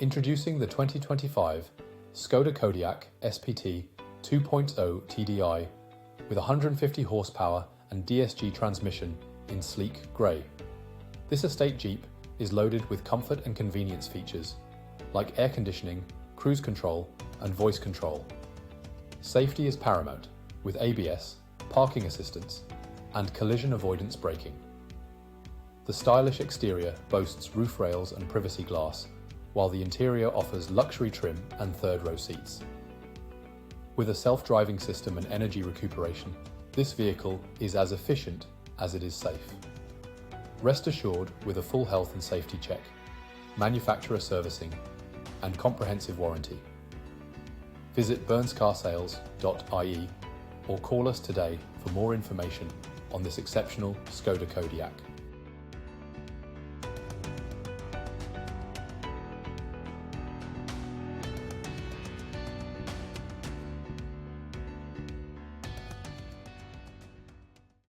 Introducing the 2025 Skoda Kodiaq SPT 2.0 TDI with 150 horsepower and DSG transmission in sleek grey. This estate Jeep is loaded with comfort and convenience features like air conditioning, cruise control and voice control. Safety is paramount with ABS, parking assistance and collision avoidance braking. The stylish exterior boasts roof rails and privacy glass, while the interior offers luxury trim and third-row seats. With a self-driving system and energy recuperation, this vehicle is as efficient as it is safe. Rest assured with a full health and safety check, manufacturer servicing, and comprehensive warranty. Visit burnscarsales.ie or call us today for more information on this exceptional Skoda Kodiaq.